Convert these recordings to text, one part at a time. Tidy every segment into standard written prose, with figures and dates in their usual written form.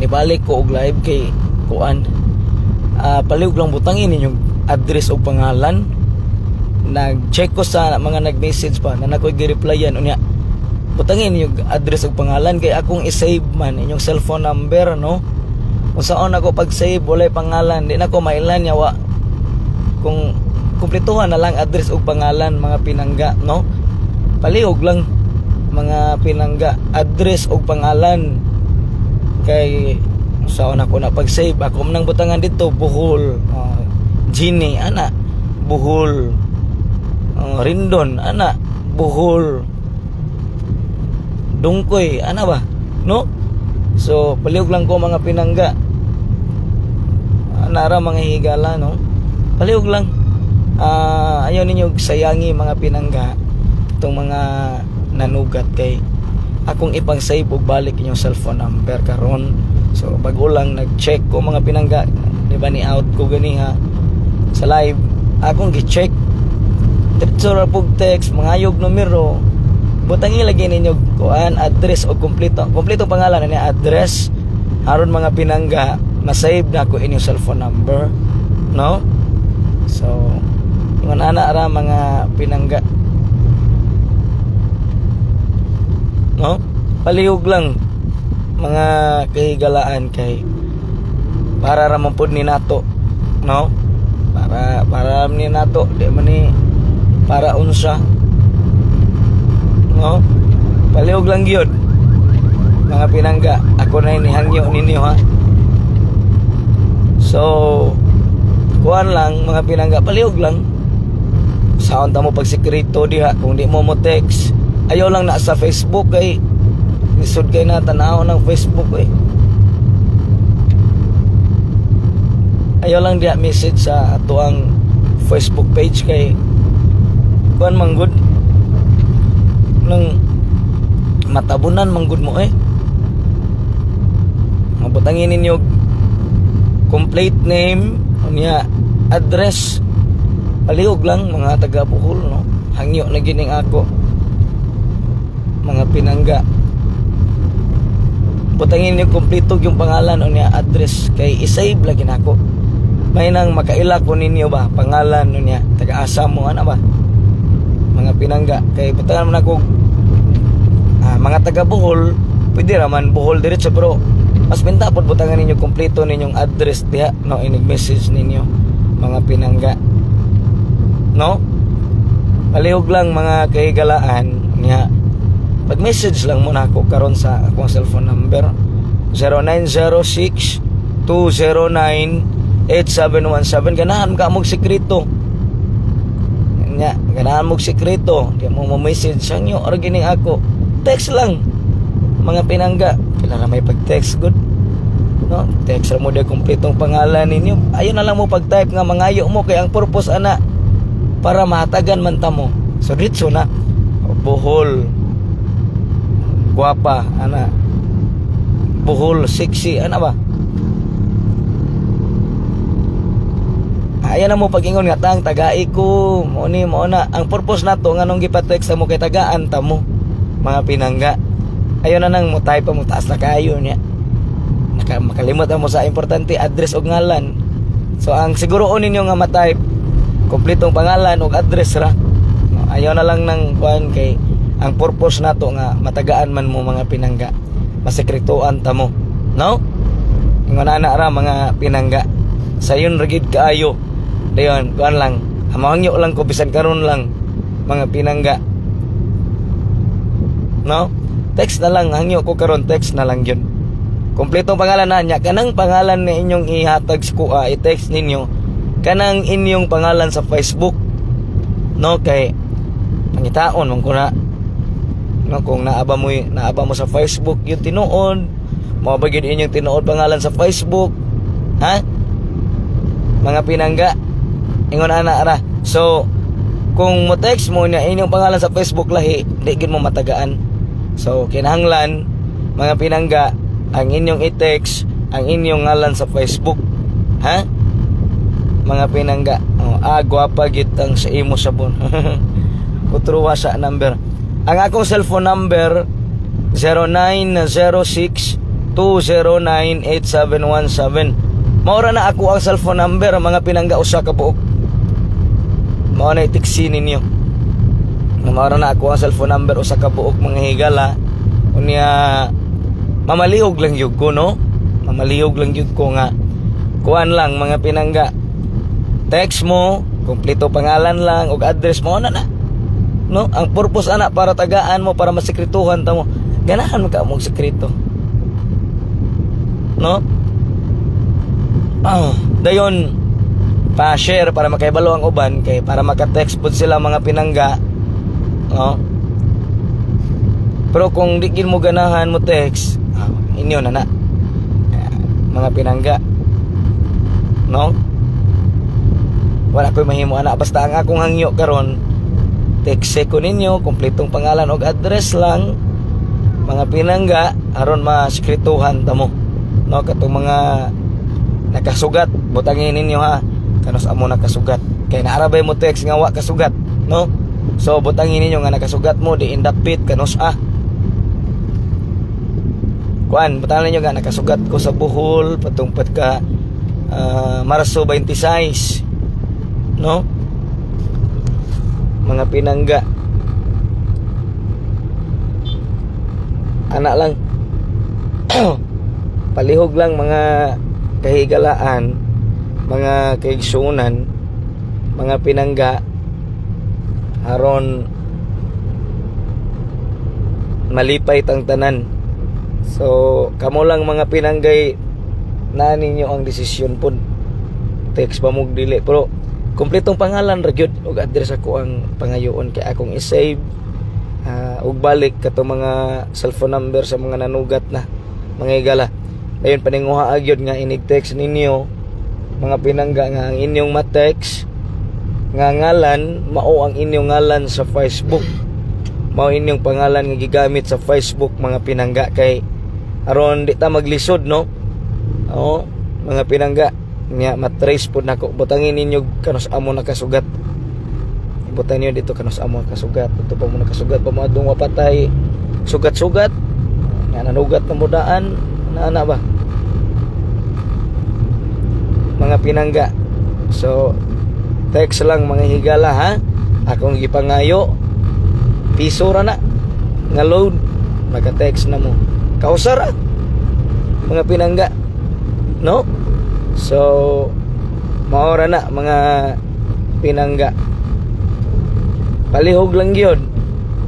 nibalik ko og live kay kuan. Palihog lang butangin ninyong address o pangalan. Nag-check ko sa mga nag-message pa na nakoy gi-replyan unya. Butangin yung address o pangalan kay akong i-save man inyong cellphone number, no? Kung saan ako pag-save walay pangalan, di na ko mailan yawa. Kung kumpletuhan na lang address o pangalan mga pinangga, no? Palihog lang mga pinangga, address o pangalan. Kay saan ako na pag-save, ako manang butangan dito Bohol, Gini ana Bohol, Rindon ana Bohol, Dungkoy ana ba, no? So palihog lang ko mga pinangga, nara mga higala, no? Palihog lang. Ayaw ninyo sayangi mga pinangga itong mga nanugat kay akong ipang save og balik inyong cellphone number karon. So bago lang nag-check ko mga pinangga, di ba ni out ko gani ha sa live, akong gi-check diretso ra pug text mangayog numero, butang ilagay ninyo kuan address o kompleto pangalan ni address aron mga pinangga ma-save na ko inyong cellphone number, no? So ingon ana ra mga pinangga, no? Palihog lang mga kahigalaan kay para ra man pud ni nato, no? Para ni nato di man ni para unsa, no? Palihog lang gyud mga pinangga, ako na inihangyo ninyo ha. So kuan lang mga pinangga, palihog lang saon ta mo pagsekreto diha kung di mo text. Ayaw lang na sa Facebook kay lisod kay na tanaw ng Facebook ayaw lang diha message sa ato ang Facebook page kay kuan manggod nang matabunan manggod mo mabutangin ninyo complete name unya address. Palihog lang mga taga Bohol, no? Hangyo na gining ako mga pinangga, butangin niyo kompleto yung pangalan unya address kay i-save lagi nako. May nang makaila ko ninyo ba pangalan unya taga asa mo ana ba mga pinangga, kay butangan man ako mga taga Bohol, pwede raman Bohol diretso pero mas benta pod butangan ninyo kompleto ninyong address diha, no? Inig message ninyo mga pinangga, no? Palihog lang mga kahigalaan niya, pag-message lang muna ako karon sa akong cellphone number 0906-209-8717. Ganahan ka mong sekreto nya, ganahan mong sekreto di mo message sa inyo or gining ako, text lang mga pinangga. Kailan na may pag-text good, no? Text mo de kompletong pangalan ninyo, ayon na lang mo pag-type nga mangayo mo kay ang purpose ana para mahatagan man ta mo. So ditso na Bohol guwapa ana, Bohol sexy ana ba, ayan na mo pag-ingon nga tang tagai ko mo ni mo na ang purpose nato nga nung gipa-text mo kay tagaan ta mo mga pinangga. Ayon na nang mo type mo taas na kayo niya, makalimot mo sa importante address og ngalan. So ang siguroon ninyo nga ma-type kompletong pangalan ug address ra, no? Ayaw na lang nang kuan kay ang purpose nato nga matagaan man mo mga pinangga, masekretoan ta mo, no? Ingon ana ra mga pinangga, sayon ragid kaayo dayon kuan lang amangyo lang ko bisan karon lang mga pinangga, no? Text na lang hangyo ko karon, text na lang yun kompletong pangalan na nya, kanang pangalan ni inyong ihatag sa kuha i-text ninyo kanang inyong pangalan sa Facebook, no? Kay pangitaon man ko na, no? Kung naaba mo sa Facebook yung tinuod mo ba gyud inyong tinuod pangalan sa Facebook, ha mga pinangga, ingon ana ra. So kung mo text mo na inyong pangalan sa Facebook lahi, di gid mo matagaan. So kinahanglan mga pinangga ang inyong i-text ang inyong ngalan sa Facebook, ha mga pinangga. Gwapa gitang sa imo sabon. Utruwa sa number. Ang akong cellphone number 0906 2098717. Maura na ako ang cellphone number mga pinangga usa ka buok. Mao na i-text ninyo. Maura na ako ang cellphone number usa ka buok mga higala. Unya mamalihog lang yug ko, no? Mamalihog lang yug ko nga kuan lang mga pinangga. Text mo, kompleto pangalan lang ug address mo na. No? Ang purpose ana para tagaan mo, para masekretuhan ta mo. Ganahan ka mo sekreto. No? Dayon pa-share para makaibalo ang uban kay para maka-text pud sila mga pinangga. No? Pero kung di gid mo ganahan mo text, inyo na mga pinangga. No? Wala ko'y mahimo ana, basta ang akong hangyo karon text ko ninyo kompletong pangalan og address lang mga pinangga aron masekretuhan ta mo. No, katong mga nakasugat butangin ninyo ha, kanos amo nakasugat kay naarabay mo text nga wa kasugat, no? So butangin ninyo nga nakasugat mo di indapit kanos kuan butangin ninyo nga nakasugat ko sa Bohol patungpad ka Marso 26, no? Mga pinangga anak lang palihog lang mga kahigalaan, mga kaigsunan, mga pinangga aron malipay tang tanan. So kamo lang mga pinanggay na ninyo ang desisyon pud text ba mo dili, pero kompletong pangalan ra gyud ug address ako ang pangayoon kay akong i-save ug balik kato mga cellphone number sa mga nanugat na mga higala. Dayon paninguha gyud nga inig-text ninyo mga pinangga nga ang inyong ma-text nga ngalan mao ang inyong ngalan sa Facebook, mao inyong pangalan nga gigamit sa Facebook mga pinangga kay aron di ta maglisod, no? Oo, mga pinangga nya matrace pud nako. Butangin ninyo kanos amo nakasugat, butang niyo dito kanos amo nakasugat, ito pa mo nakasugat pa mo adong mapatay sugat-sugat nga nanugat na mudaan na ba mga pinangga. So text lang mga higala ha, akong gipangayo piso ra na nga load maka-text na mo kausara mga pinangga, no? So maora na mga pinangga, palihog lang gyud,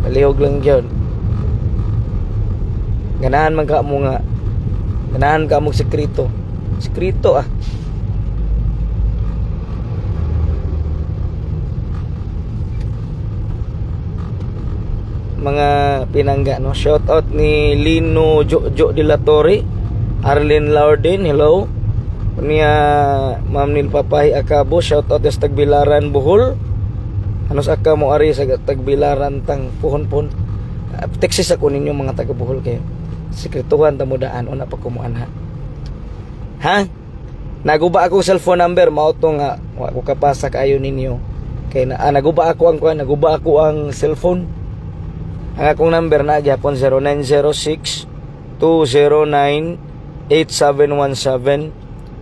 palihog lang gyud. Ganahan man ka mo nga, ganahan ka mo sekreto mga pinangga, no? Shout out ni Lino Jojo de la Torre, Arlene Lauden, hello. Niya Ma'am Nil Papay Akabo, shout out sa Tagbilaran Bohol. Anos aka mo ari sa Tagbilaran tang puhon-puhon. Texas ako ninyo mga taga Bohol kayo. Sekretuhan ta mo daan una pa kumuan ha. Naguba ako cellphone number mao to nga wa ko kapasa kaayo ninyo kay naguba ako ang cellphone. Ang akong number na gyapon 0906 209 8717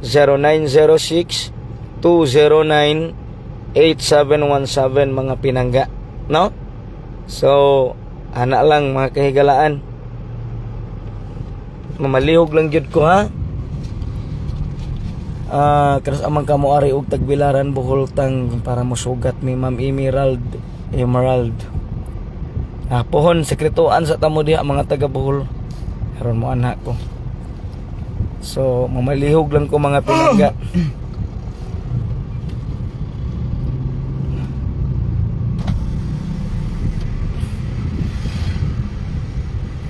0906 209 8717 mga pinangga, no? So ana lang mga kahigalaan, mamalihog lang gyud ko ha. Karos amang kamo ari og Tagbilaran Bohol tang para mo sugat ni Ma'am Emerald. Pohon sekretuan sa tamo diha mga taga Bohol karon mo anak ko. So mamalihog lang ko mga pinangga.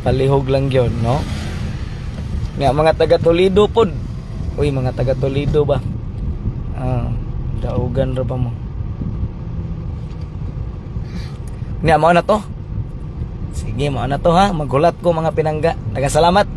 Palihog lang yun, no? Nga mga taga Toledo pod. Uy, mga taga Toledo ba? Daugan ra ba mo? Nga mao na to. Sige, mao na to ha. Maghulat ko mga pinangga. Nagasalamat.